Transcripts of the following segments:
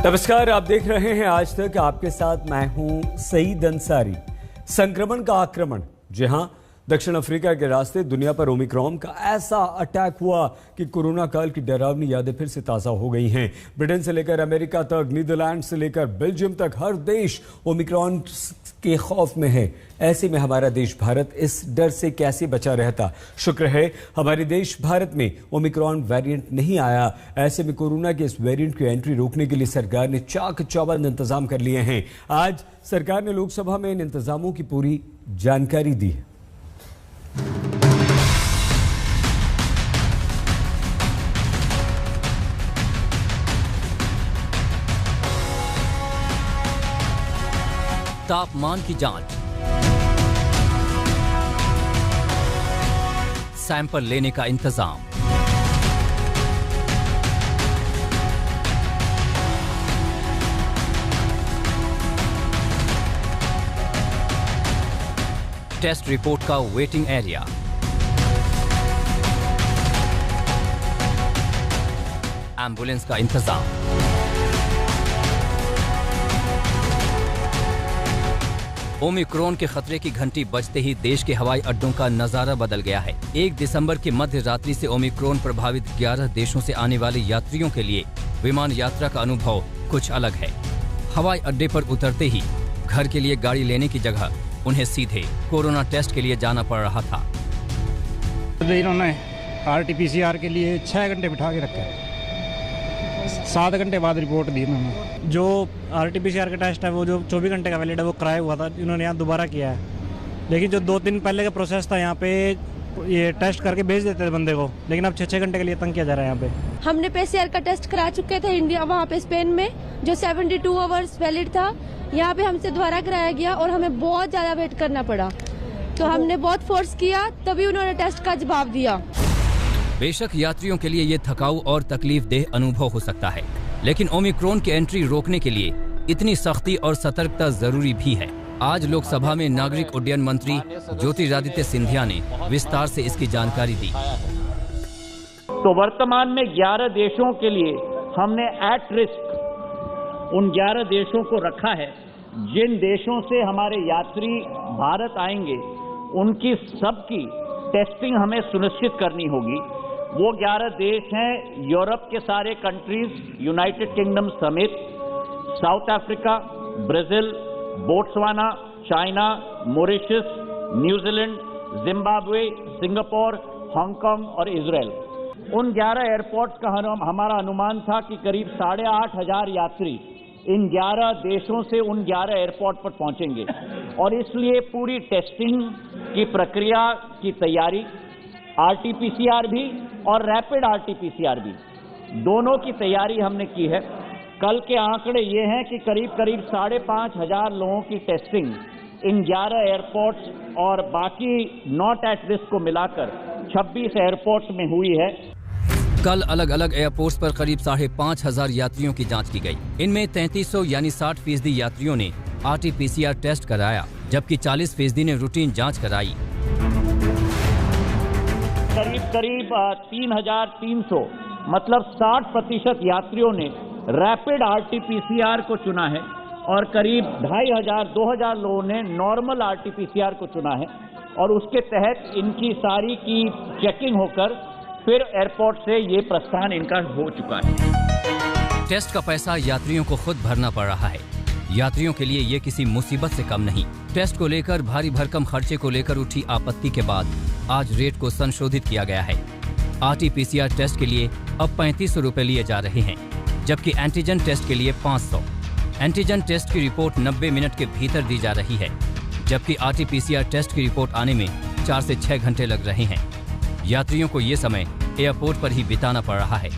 नमस्कार, आप देख रहे हैं आज तक। आपके साथ मैं हूं सईद अंसारी। संक्रमण का आक्रमण, जी हां, दक्षिण अफ्रीका के रास्ते दुनिया पर ओमिक्रॉन का ऐसा अटैक हुआ कि कोरोना काल की डरावनी यादें फिर से ताज़ा हो गई हैं। ब्रिटेन से लेकर अमेरिका तक, नीदरलैंड से लेकर बेल्जियम तक हर देश ओमिक्रॉन के खौफ में है। ऐसे में हमारा देश भारत इस डर से कैसे बचा रहता? शुक्र है हमारे देश भारत में ओमिक्रॉन वेरिएंट नहीं आया। ऐसे में कोरोना के इस वेरिएंट की एंट्री रोकने के लिए सरकार ने चाक चौबंद इंतजाम कर लिए हैं। आज सरकार ने लोकसभा में इन इंतजामों की पूरी जानकारी दी है। तापमान की जांच, सैंपल लेने का इंतजाम, टेस्ट रिपोर्ट का वेटिंग एरिया, एम्बुलेंस का इंतजाम। ओमिक्रॉन के खतरे की घंटी बजते ही देश के हवाई अड्डों का नजारा बदल गया है। 1 दिसंबर की मध्य रात्रि से ओमिक्रॉन प्रभावित 11 देशों से आने वाले यात्रियों के लिए विमान यात्रा का अनुभव कुछ अलग है। हवाई अड्डे पर उतरते ही घर के लिए गाड़ी लेने की जगह उन्हें सीधे कोरोना टेस्ट के लिए जाना पड़ रहा था। इन्होंने RT-PCR के लिए 6 घंटे बिठा के रखा है। 7 घंटे बाद रिपोर्ट दी उन्होंने। जो RT-PCR का टेस्ट है वो जो 24 घंटे का वैलिड है वो कराया हुआ था, इन्होंने यहाँ दोबारा किया है। लेकिन जो 2 दिन पहले का प्रोसेस था, यहाँ पे ये टेस्ट करके भेज देते थे बंदे को, लेकिन अब 6 घंटे के लिए तंग किया जा रहा है यहाँ पे। हमने PCR का टेस्ट करा चुके थे इंडिया, वहाँ पे स्पेन में, जो 72 आवर्स वैलिड था। यहाँ पे हमसे दोबारा कराया गया और हमें बहुत ज्यादा वेट करना पड़ा, तो हमने बहुत फोर्स किया, तभी उन्होंने टेस्ट का जवाब दिया। बेशक यात्रियों के लिए ये थकाऊ और तकलीफ देह अनुभव हो सकता है, लेकिन ओमिक्रॉन की एंट्री रोकने के लिए इतनी सख्ती और सतर्कता जरूरी भी है। आज लोकसभा में नागरिक उड्डयन मंत्री ज्योतिरादित्य सिंधिया ने विस्तार से इसकी जानकारी दी। तो वर्तमान में 11 देशों के लिए हमने एट रिस्क उन 11 देशों को रखा है। जिन देशों से हमारे यात्री भारत आएंगे उनकी सबकी टेस्टिंग हमें सुनिश्चित करनी होगी। वो 11 देश हैं यूरोप के सारे कंट्रीज, यूनाइटेड किंगडम समेत, south Africa, Brazil, Botswana, China, Mauritius, New Zealand, Zimbabwe, Singapore, Hong Kong और इजराइल। उन 11 एयरपोर्ट्स का हमारा अनुमान था कि करीब 8,500 यात्री इन 11 देशों से उन 11 एयरपोर्ट पर पहुंचेंगे, और इसलिए पूरी टेस्टिंग की प्रक्रिया की तैयारी, RT-PCR भी और रैपिड RT-PCR भी, दोनों की तैयारी हमने की है। कल के आंकड़े ये हैं कि करीब 5,500 लोगों की टेस्टिंग इन 11 एयरपोर्ट्स और बाकी नॉट एट रिस्क को मिलाकर 26 एयरपोर्ट्स में हुई है। कल अलग अलग एयरपोर्ट्स पर करीब 5,500 यात्रियों की जांच की गई। इनमें 3300 यानी 60% यात्रियों ने RT-PCR टेस्ट कराया, जबकि 40% ने रूटीन जांच कराई। करीब 3,300 मतलब 60% यात्रियों ने रैपिड RT-PCR को चुना है, और करीब 2,500 लोगों ने नॉर्मल RT-PCR को चुना है, और उसके तहत इनकी सारी की चेकिंग होकर फिर एयरपोर्ट से ये प्रस्थान इनका हो चुका है। टेस्ट का पैसा यात्रियों को खुद भरना पड़ रहा है। यात्रियों के लिए ये किसी मुसीबत से कम नहीं। टेस्ट को लेकर भारी भरकम खर्चे को लेकर उठी आपत्ति के बाद आज रेट को संशोधित किया गया है। RT-PCR टेस्ट के लिए अब 3500 रुपए लिए जा रहे हैं, जबकि एंटीजन टेस्ट के लिए 500। एंटीजन टेस्ट की रिपोर्ट 90 मिनट के भीतर दी जा रही है, जबकि RT-PCR टेस्ट की रिपोर्ट आने में 4 से 6 घंटे लग रहे हैं। यात्रियों को ये समय एयरपोर्ट पर ही बिताना पड़ रहा है।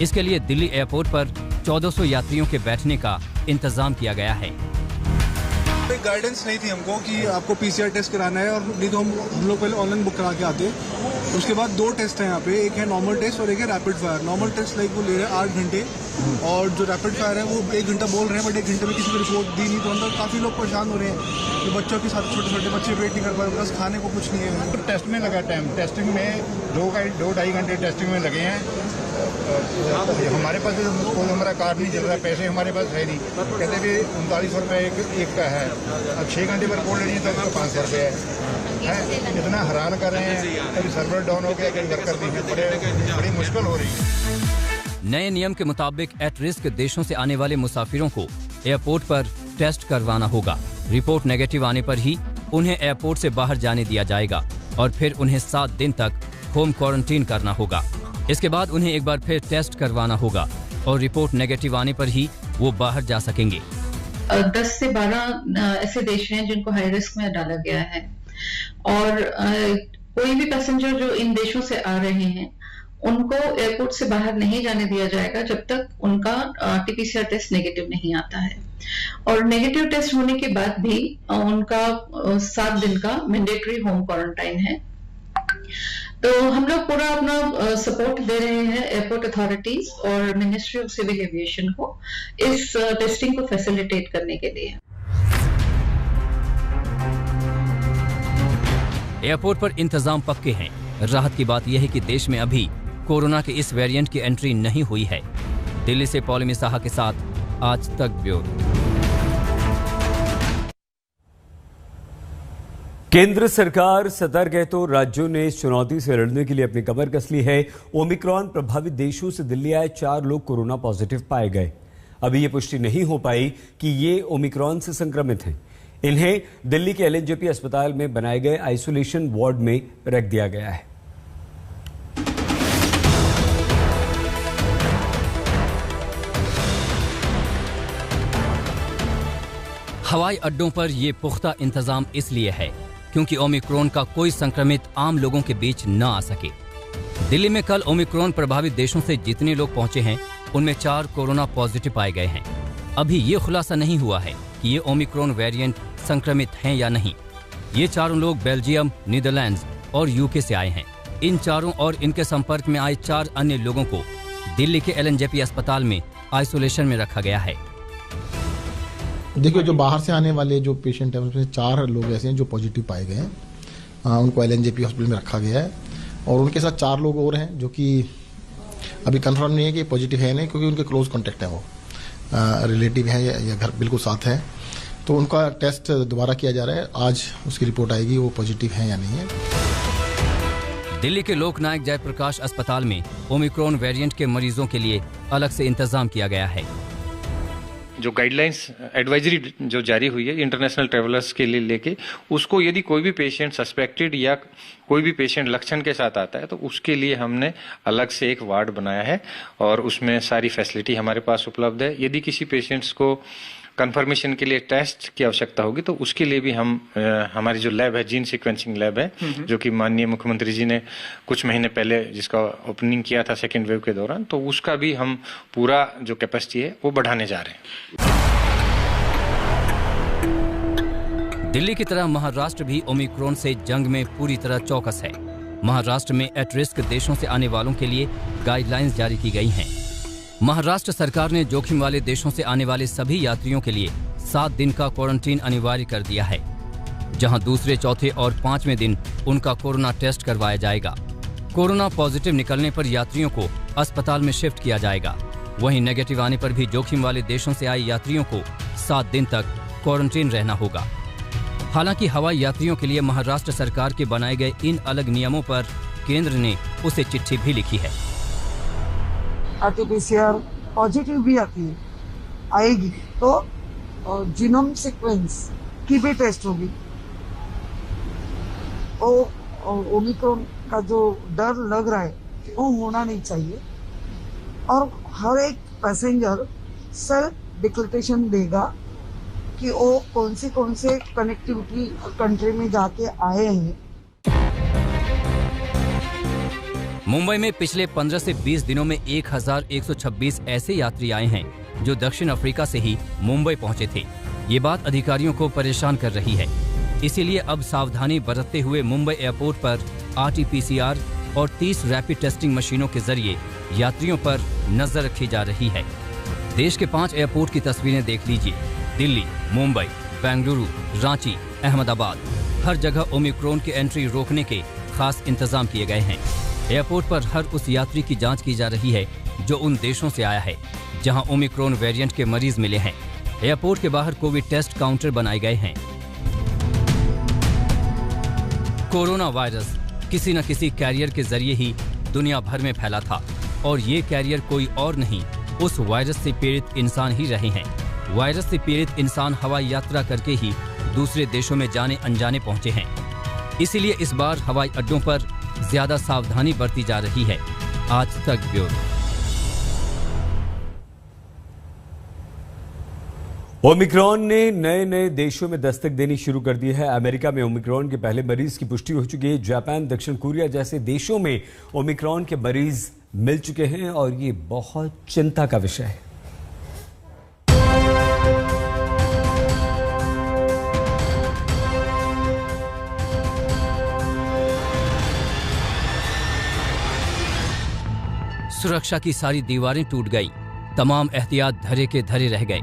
इसके लिए दिल्ली एयरपोर्ट पर 1400 यात्रियों के बैठने का इंतजाम किया गया है। कोई गाइडेंस नहीं थी हमको कि आपको पीसीआर टेस्ट कराना है, और नहीं तो हम लोग पहले ऑनलाइन बुक करा के आते। उसके बाद 2 टेस्ट हैं यहाँ पे, एक है नॉर्मल टेस्ट और एक है rapid fire. Normal taste like वो ले रहे हैं 8 घंटे, और जो रैपिड फायर है वो 1 घंटा बोल रहे हैं, बट 1 घंटे में किसी को रिपोर्ट दी नहीं। तो अंदर काफ़ी लोग परेशान हो रहे हैं कि बच्चों के साथ छोटे छोटे बच्चे वेट नहीं कर पा रहे, बस खाने को कुछ नहीं है। टेस्ट में लगा टाइम, टेस्टिंग में 2-2.5 घंटे टेस्टिंग में लगे हैं। हमारे पास कोई हमारा कार्ड नहीं चल रहा, पैसे हमारे पास है नहीं। कहते भी 3900 रुपये एक का है। अब 6 घंटे पर रिपोर्ट लेनी है तो 500 रुपये है। इतना हैरान कर रहे हैं, कभी सर्वर डाउन हो गया, कभी वर्कर दी है, बड़ी मुश्किल हो रही है। नए नियम के मुताबिक एट रिस्क देशों से आने वाले मुसाफिरों को एयरपोर्ट पर टेस्ट करवाना होगा। रिपोर्ट नेगेटिव आने पर ही उन्हें एयरपोर्ट से बाहर जाने दिया जाएगा और फिर उन्हें 7 दिन तक होम क्वारंटीन करना होगा। इसके बाद उन्हें एक बार फिर टेस्ट करवाना होगा और रिपोर्ट नेगेटिव आने पर ही वो बाहर जा सकेंगे। 10 से 12 ऐसे देश हैं जिनको हाई रिस्क में डाला गया है, और कोई भी पैसेंजर जो इन देशों से आ रहे हैं उनको एयरपोर्ट से बाहर नहीं जाने दिया जाएगा जब तक उनका RT-PCR टेस्ट नेगेटिव नहीं आता है। और नेगेटिव टेस्ट होने के बाद भी उनका 7 दिन का मैंडेटरी होम क्वारंटाइन है। तो हम लोग पूरा अपना सपोर्ट दे रहे हैं एयरपोर्ट अथॉरिटीज और मिनिस्ट्री ऑफ सिविल एविएशन को इस टेस्टिंग को फैसिलिटेट करने के लिए। एयरपोर्ट पर इंतजाम पक्के हैं। राहत की बात यह है कि देश में अभी कोरोना के इस वेरिएंट की एंट्री नहीं हुई है। दिल्ली से पॉलिमी साहा के साथ आज तक ब्यूरो। केंद्र सरकार सतर्क है तो राज्यों ने इस चुनौती से लड़ने के लिए अपनी कमर कस ली है। ओमिक्रॉन प्रभावित देशों से दिल्ली आए 4 लोग कोरोना पॉजिटिव पाए गए। अभी ये पुष्टि नहीं हो पाई कि ये ओमिक्रॉन से संक्रमित हैं। इन्हें दिल्ली के LNJP अस्पताल में बनाए गए आइसोलेशन वार्ड में रख दिया गया है। हवाई अड्डों पर ये पुख्ता इंतजाम इसलिए है क्योंकि ओमिक्रॉन का कोई संक्रमित आम लोगों के बीच न आ सके। दिल्ली में कल ओमिक्रॉन प्रभावित देशों से जितने लोग पहुंचे हैं उनमें 4 कोरोना पॉजिटिव पाए गए हैं। अभी ये खुलासा नहीं हुआ है कि ये ओमिक्रॉन वेरिएंट संक्रमित हैं या नहीं। ये चारों लोग बेल्जियम, नीदरलैंड्स और UK से आए हैं। इन चारों और इनके संपर्क में आए 4 अन्य लोगों को दिल्ली के LNJP अस्पताल में आइसोलेशन में रखा गया है। देखिए, जो बाहर से आने वाले जो पेशेंट हैं उसमें 4 लोग ऐसे हैं जो पॉजिटिव पाए गए हैं। उनको LNJP हॉस्पिटल में रखा गया है और उनके साथ 4 लोग और हैं जो कि अभी कंफर्म नहीं है कि पॉजिटिव है नहीं, क्योंकि उनके क्लोज कॉन्टेक्ट हैं, वो रिलेटिव हैं या घर बिल्कुल साथ है। तो उनका टेस्ट दोबारा किया जा रहा है। आज उसकी रिपोर्ट आएगी वो पॉजिटिव है या नहीं है। दिल्ली के लोकनायक जयप्रकाश अस्पताल में ओमिक्रॉन वेरिएंट के मरीजों के लिए अलग से इंतजाम किया गया है। जो गाइडलाइंस एडवाइजरी जो जारी हुई है इंटरनेशनल ट्रेवलर्स के लिए लेके, उसको यदि कोई भी पेशेंट सस्पेक्टेड या कोई भी पेशेंट लक्षण के साथ आता है तो उसके लिए हमने अलग से एक वार्ड बनाया है और उसमें सारी फैसिलिटी हमारे पास उपलब्ध है। यदि किसी पेशेंट्स को कंफर्मेशन के लिए टेस्ट की आवश्यकता होगी तो उसके लिए भी हम हमारी जो लैब है, जीन सीक्वेंसिंग लैब है, जो कि माननीय मुख्यमंत्री जी ने कुछ महीने पहले जिसका ओपनिंग किया था सेकेंड वेव के दौरान, तो उसका भी हम पूरा जो कैपेसिटी है वो बढ़ाने जा रहे हैं। दिल्ली की तरह महाराष्ट्र भी ओमिक्रॉन से जंग में पूरी तरह चौकस है। महाराष्ट्र में एट रिस्क देशों से आने वालों के लिए गाइडलाइंस जारी की गई हैं। महाराष्ट्र सरकार ने जोखिम वाले देशों से आने वाले सभी यात्रियों के लिए 7 दिन का क्वारंटीन अनिवार्य कर दिया है, जहां दूसरे, चौथे और 5वें दिन उनका कोरोना टेस्ट करवाया जाएगा। कोरोना पॉजिटिव निकलने पर यात्रियों को अस्पताल में शिफ्ट किया जाएगा। वहीं नेगेटिव आने पर भी जोखिम वाले देशों से आए यात्रियों को 7 दिन तक क्वारंटीन रहना होगा। हालांकि हवाई यात्रियों के लिए महाराष्ट्र सरकार के बनाए गए इन अलग नियमों पर केंद्र ने उसे चिट्ठी भी लिखी है। RT-PCR पॉजिटिव भी आएगी तो जीनोम सीक्वेंस की भी टेस्ट होगी। ओमिक्रॉन का जो डर लग रहा है वो होना नहीं चाहिए और हर एक पैसेंजर सेल्फ डिक्लेरेशन देगा कि वो कौन से कनेक्टिविटी कंट्री में जाके आए हैं। मुंबई में पिछले 15 से 20 दिनों में 1126 ऐसे यात्री आए हैं जो दक्षिण अफ्रीका से ही मुंबई पहुंचे थे। ये बात अधिकारियों को परेशान कर रही है। इसीलिए अब सावधानी बरतते हुए मुंबई एयरपोर्ट पर RT-PCR और 30 रैपिड टेस्टिंग मशीनों के जरिए यात्रियों पर नजर रखी जा रही है। देश के 5 एयरपोर्ट की तस्वीरें देख लीजिए। दिल्ली, मुंबई, बेंगलुरु, रांची, अहमदाबाद, हर जगह ओमिक्रॉन की एंट्री रोकने के खास इंतजाम किए गए हैं। एयरपोर्ट पर हर उस यात्री की जांच की जा रही है जो उन देशों से आया है जहां ओमिक्रॉन वेरिएंट के मरीज मिले हैं। एयरपोर्ट के बाहर कोविड टेस्ट काउंटर बनाए गए हैं। कोरोना वायरस किसी न किसी कैरियर के जरिए ही दुनिया भर में फैला था और ये कैरियर कोई और नहीं, उस वायरस से पीड़ित इंसान ही रहे हैं। वायरस से पीड़ित इंसान हवाई यात्रा करके ही दूसरे देशों में जाने अनजाने पहुंचे हैं। इसीलिए इस बार हवाई अड्डों पर ज्यादा सावधानी बरती जा रही है। आज तक ब्यूरो। ओमिक्रॉन ने नए देशों में दस्तक देनी शुरू कर दी है। अमेरिका में ओमिक्रॉन के पहले मरीज की पुष्टि हो चुकी है। जापान, दक्षिण कोरिया जैसे देशों में ओमिक्रॉन के मरीज मिल चुके हैं और ये बहुत चिंता का विषय है। सुरक्षा की सारी दीवारें टूट गई, तमाम एहतियात धरे के धरे रह गए।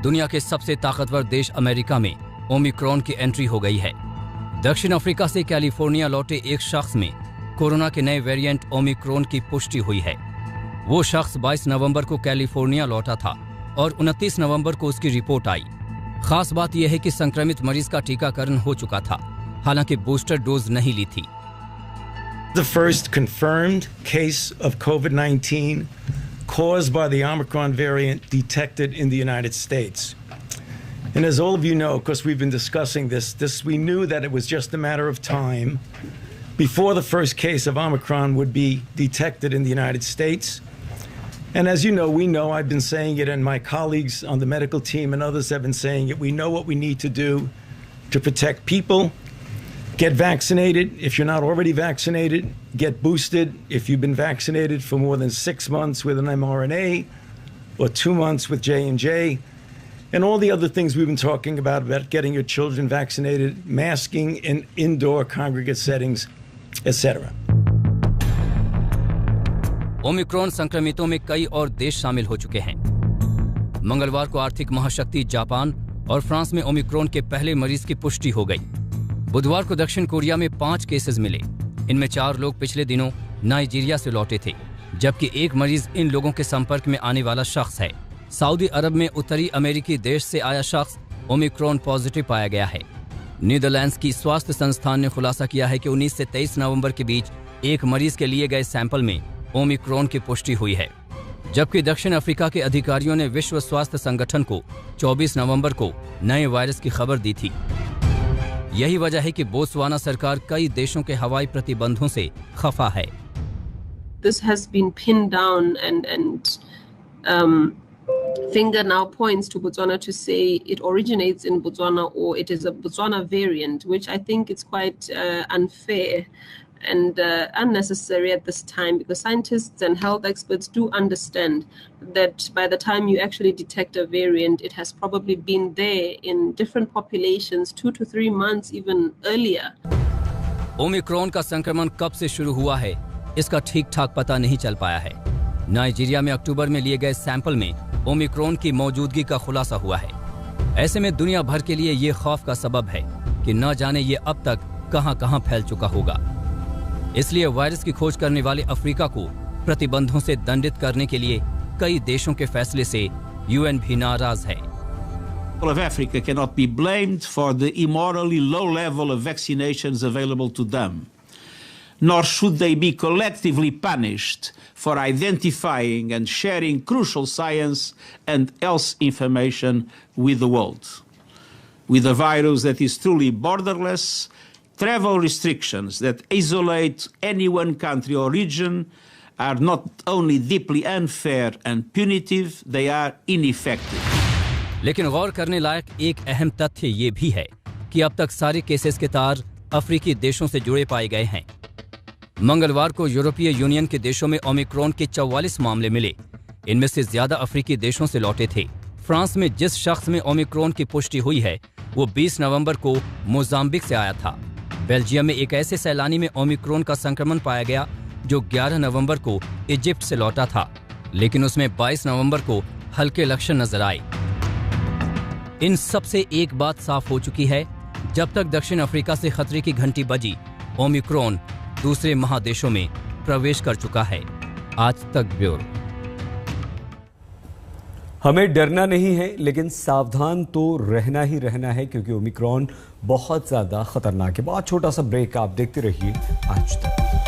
दुनिया के सबसे ताकतवर देश अमेरिका में ओमिक्रॉन की एंट्री हो गई है। दक्षिण अफ्रीका से कैलिफोर्निया लौटे एक शख्स में कोरोना के नए वेरिएंट ओमिक्रॉन की पुष्टि हुई है। वो शख्स 22 नवंबर को कैलिफोर्निया लौटा था और 29 नवंबर को उसकी रिपोर्ट आई। खास बात यह है कि संक्रमित मरीज का टीकाकरण हो चुका था, हालांकि बूस्टर डोज नहीं ली थी। The first confirmed case of COVID-19 caused by the Omicron variant detected in the United States. And as all of you know, because we've been discussing this, we knew that it was just a matter of time before the first case of Omicron would be detected in the United States. And as you know, I've been saying it, and my colleagues on the medical team and others have been saying it. We know what we need to do to protect people. Get vaccinated if you're not already vaccinated. Get boosted if you've been vaccinated for more than 6 months with an mRNA or 2 months with J&J. And all the other things we've been talking about getting your children vaccinated, masking in indoor congregate settings, etc. Omicron संक्रमितों में कई और देश शामिल हो चुके हैं। मंगलवार को आर्थिक महाशक्ति जापान और फ्रांस में ओमिक्रॉन के पहले मरीज की पुष्टि हो गई। बुधवार को दक्षिण कोरिया में 5 केसेस मिले। इनमें 4 लोग पिछले दिनों नाइजीरिया से लौटे थे, जबकि एक मरीज इन लोगों के संपर्क में आने वाला शख्स है। सऊदी अरब में उत्तरी अमेरिकी देश से आया शख्स ओमिक्रॉन पॉजिटिव पाया गया है। नीदरलैंड्स की स्वास्थ्य संस्थान ने खुलासा किया है कि 19 से 23 नवंबर के बीच एक मरीज के लिए गए सैंपल में ओमिक्रॉन की पुष्टि हुई है, जबकि दक्षिण अफ्रीका के अधिकारियों ने विश्व स्वास्थ्य संगठन को 24 नवंबर को नए वायरस की खबर दी थी। यही वजह है कि बोत्सवाना सरकार कई देशों के हवाई प्रतिबंधों से खफा है। This has been pinned down and finger now points to Botswana to say it originates in Botswana or it is a Botswana variant, which I think is quite unfair and unnecessary at this time, because scientists and health experts do understand that by the time you actually detect a variant, it has probably been there in different populations 2 to 3 months even earlier. Omicron का संक्रमण कब से शुरू हुआ है, इसका ठीक ठाक पता नहीं चल पाया है। नाइजीरिया में अक्टूबर में लिए गए सैंपल में ओमिक्रॉन की मौजूदगी का खुलासा हुआ है। ऐसे में दुनिया भर के लिए ये खौफ का सबब है कि न जाने ये अब तक कहां-कहां फैल चुका होगा। इसलिए वायरस की खोज करने वाले अफ्रीका को प्रतिबंधों से दंडित करने के लिए कई देशों के फैसले से यूएन भी नाराज है। People of Africa cannot be blamed for the immorally low level of vaccinations available to them, nor should they be collectively punished for identifying and sharing crucial science and health information with the world. With a virus that is truly borderless, travel restrictions that isolate any one country or region are not only deeply unfair and punitive, they are ineffective. लेकिन गौर करने लायक एक अहम तथ्य ये भी है कि अब तक सारे केसेस के तार अफ्रीकी देशों से जुड़े पाए गए हैं। मंगलवार को यूरोपीय यूनियन के देशों में ओमिक्रॉन के 44 मामले मिले। इनमें से ज्यादा अफ्रीकी देशों से लौटे थे। फ्रांस में जिस शख्स में ओमिक्रॉन की पुष्टि हुई है वो 20 नवंबर को मोजाम्बिक से आया था। बेल्जियम में एक ऐसे सैलानी में ओमिक्रॉन का संक्रमण पाया गया जो 11 नवंबर को इजिप्ट से लौटा था, लेकिन उसमें 22 नवंबर को हल्के लक्षण नजर आए। इन सब से एक बात साफ हो चुकी है, जब तक दक्षिण अफ्रीका से खतरे की घंटी बजी, ओमिक्रॉन दूसरे महादेशों में प्रवेश कर चुका है। आज तक ब्यूरो। हमें डरना नहीं है, लेकिन सावधान तो रहना ही रहना है, क्योंकि ओमिक्रॉन बहुत ज्यादा खतरनाक है। बहुत छोटा सा ब्रेक, आप देखते रहिए आज तक।